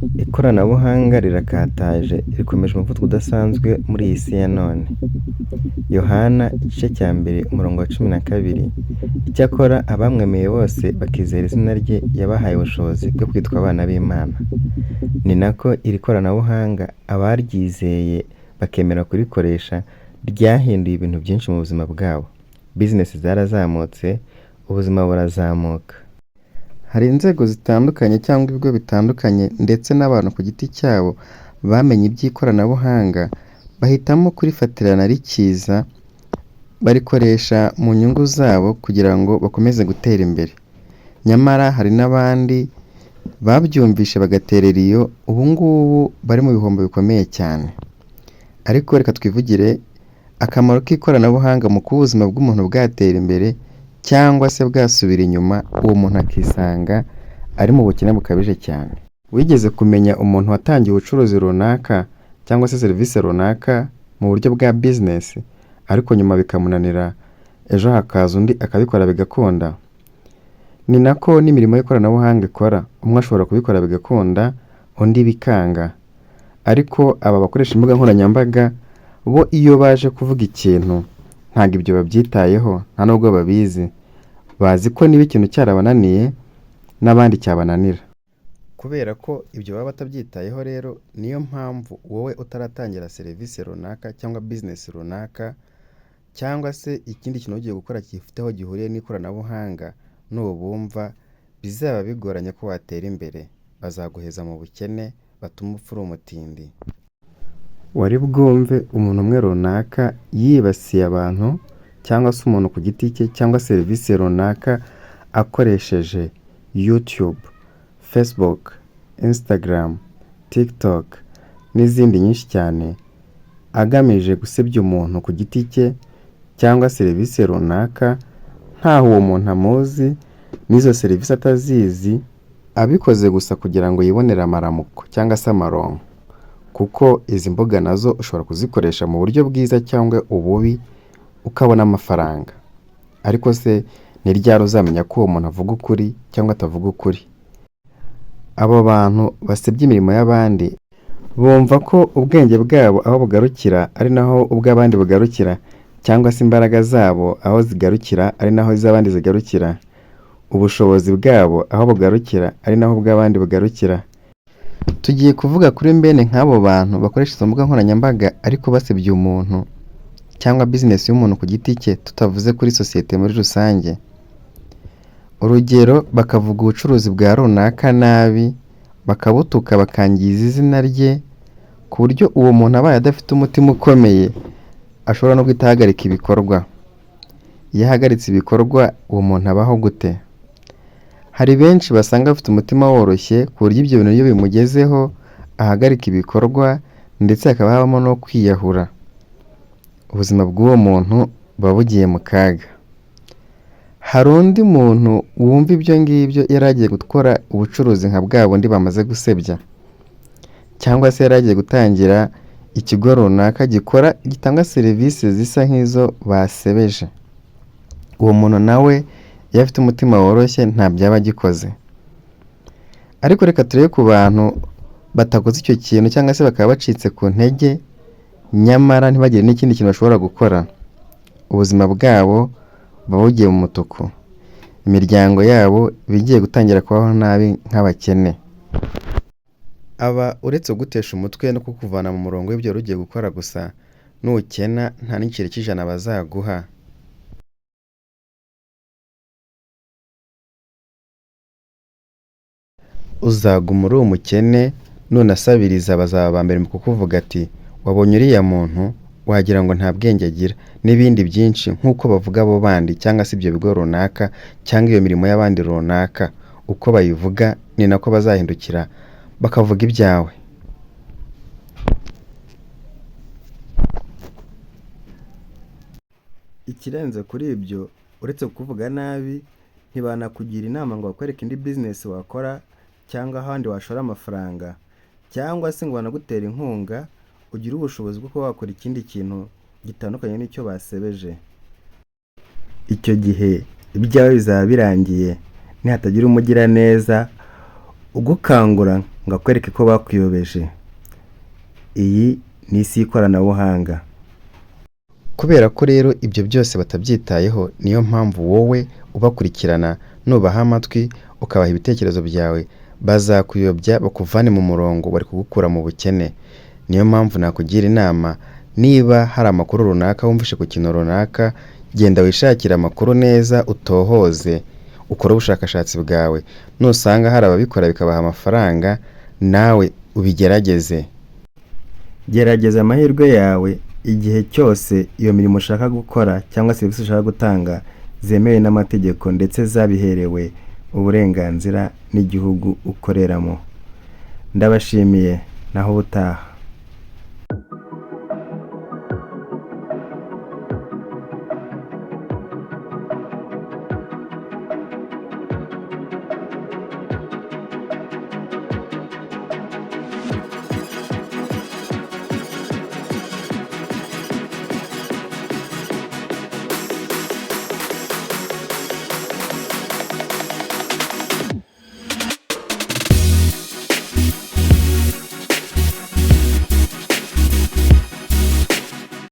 Ikoranabuhanga rirakataje rikomeje umuvuduko udasanzwe muri iyi si ya none. Yohana igice cya mbere umurongo wa 12. Icyakora abamwemeye bose bakizera izina rye yabahaye ubushobozi bwo kwitwa abana b'Imana. Ni nako iri koranabuhanga abaryizeye bakemera kurikoresha ryahinduye ibintu byinshi mu buzima bwabo. Bizinesi zarazamutse, ubuzima burazamuka. Hari inzego zitandukanye cyangwa ibigo bitandukanye ndetse n'abantu ku giti cyabo bamenye iby'ikoranabuhanga bahitamo kurifatirana rikiza, barikoresha mu nyungu zabo kugira ngo bakomeze gutera imbere. Nyamara hari n'abandi babyumvishe bagaterera iyo, ubu ngubu bari mu bihombo bikomeye cyane. Ariko reka twivugire akamaro k'ikoranabuhanga mu kuba ubuzima bw'umuntu bwatera imbere cyangwa se bwasubira inyuma, uwo muntu akisanga ari mu bukene bukabije cyane. Wigeze kumenya umuntu watangiye ubucuruzi runaka cyangwa se serivisi runaka mu buryo bwa bizinesi, ariko nyuma bikamunanira, ejo hakaza undi akabikora bigakunda? Ni nako n'imirimo y'ikoranabuhanga ikora, umwe ashobora kubikora bigakunda, undi bikanga. Ariko aba bakoresha imbuga nkoranyambaga bo iyo baje kuvuga ikintu ntabwo ibyo babyitayeho, nta nubwo babizi. Bazi ko niba ikintu cyarabananiye n'abandi cyabananira. Kubera ko ibyo baba batabyitayeho rero, niyo mpamvu wowe utaratangira serivisi runaka cyangwa bizinesi runaka cyangwa se ikindi kintu ugiye gukora gifite aho gihuriye n'ikoranabuhanga, nubumva bizaba bigoranye ko watera imbere. Bazaguheza mu bukene, batuma upfa uri umutindi. Wari bwumve umuntu umwe runaka yibasiye abantu cyangwa se umuntu ku giti cye cyangwa serivisi runaka akoresheje YouTube, Facebook, Instagram, TikTok n'izindi nyinshi cyane, agamije gusebya umuntu ku giti cye cyangwa serivisi runaka, ntaho uwo muntu amuzi n'izo serivisi atazizi, abikoze gusa kugira ngo yibonere amaramuko cyangwa se amaronko. Kuko izi mbuga nazo ushobora kuzikoresha mu buryo bwiza cyangwa ububi ukabona amafaranga. Ariko se ni ryari uzamenya ko uwo muntu avuga ukuri cyangwa atavuga ukuri? Abo bantu basebya imirimo y'abandi bumva ko ubwenge bwabo aho bugarukira ari naho ubw'abandi bugarukira, cyangwa se imbaraga zabo aho zigarukira ari naho iz'abandi zigarukira. Ubushobozi bwabo aho bugarukira ari naho ubw'abandi bugarukira. Tugiye kuvuga kuri mbene nk'abo bantu bakoresha izo mbuga nkoranyambaga ariko basebya umuntu cyangwa bizinesi y'umuntu ku giti cye, tutavuze kuri sosiyete muri rusange. Urugero, bakavuga ubucuruzi bwa runaka nabi, bakabutuka, bakangiza izina rye, ku buryo uwo muntu abaye adafite umutima ukomeye ashobora no guhita ahagarika ibikorwa. Iyo ahagaritse ibikorwa, uwo muntu abaho gute? Hari benshi basanga bafite umutima woroshye ku buryo ibyo bintu iyo bimugezeho ahagarika ibikorwa, ndetse hakaba habamo no kwiyahura. Ubuzima bw'uwo muntu buba bugiye mu kaga. Hari undi muntu wumva ibyo ngibyo yari agiye gukora ubucuruzi nka bwa bundi bamaze gusebya, cyangwa se yari agiye gutangira ikigo runaka gitanga serivisi zisa nk'izo basebeje. Uwo muntu nawe iyo afite umutima woroshye nta byaba agikoze. Ariko reka turebe ku bantu batakoze icyo kintu cyangwa se bakaba bacitse ku ntege, nyamara ntibagire n'ikindi kintu bashobora gukora. Ubuzima bwabo buba bugiye mu mutuku. Imiryango yabo bigiye gutangira kubaho nabi nk'abakene. Aba uretse gutesha umutwe no kukuvana mu murongo w'ibyo ugiye gukora gusa, nukena nta n'igiceri cy'ijana bazaguha. Uzaguma uri umukene, nunasabiriza bazaba aba mbere mu kukuvuga ati wabonye uriya muntu wagira ngo nta bwenge agira, n'ibindi byinshi nk'uko bavuga abo bandi cyangwa se ibyo bigo runaka cyangwa iyo mirimo y'abandi runaka. Uko bayivuga ni nako bazahindukira bakavuga ibyawe. Ikirenze kuri ibyo, uretse kuvuga nabi, ntibanakugira inama ngo bakwereke indi bizinesi wakora cyangwa ahandi washora amafaranga, cyangwa se ngo banagutera inkunga ugire ubushobozi bwo kuba wakora ikindi kintu gitandukanye n'icyo basebeje. Icyo gihe ibyawe bizaba birangiye, nihatagira umugira neza ugukangura ngo akwereke ko bakuyobeje. Iyi ni isi y'ikoranabuhanga. Kubera ko rero ibyo byose batabyitayeho, niyo mpamvu wowe ubakurikirana nubaha amatwi ukabaha ibitekerezo byawe, bazakuyobya bakuvane mu murongo, bari kugukura mu bukene. Niyo mpamvu nakugira inama, niba hari amakuru runaka wumvishe ku kintu runaka, genda wishakira amakuru neza, utohoze, ukore ubushakashatsi bwawe. Nusanga hari ababikora bikabaha amafaranga, nawe ubigerageze. Gerageza amahirwe yawe igihe cyose iyo mirimo ushaka gukora cyangwa serivisi ushaka gutanga zemewe n'amategeko ndetse zabiherewe uburenganzira n'igihugu ukoreramo. Ndabashimiye, naho ubutaha.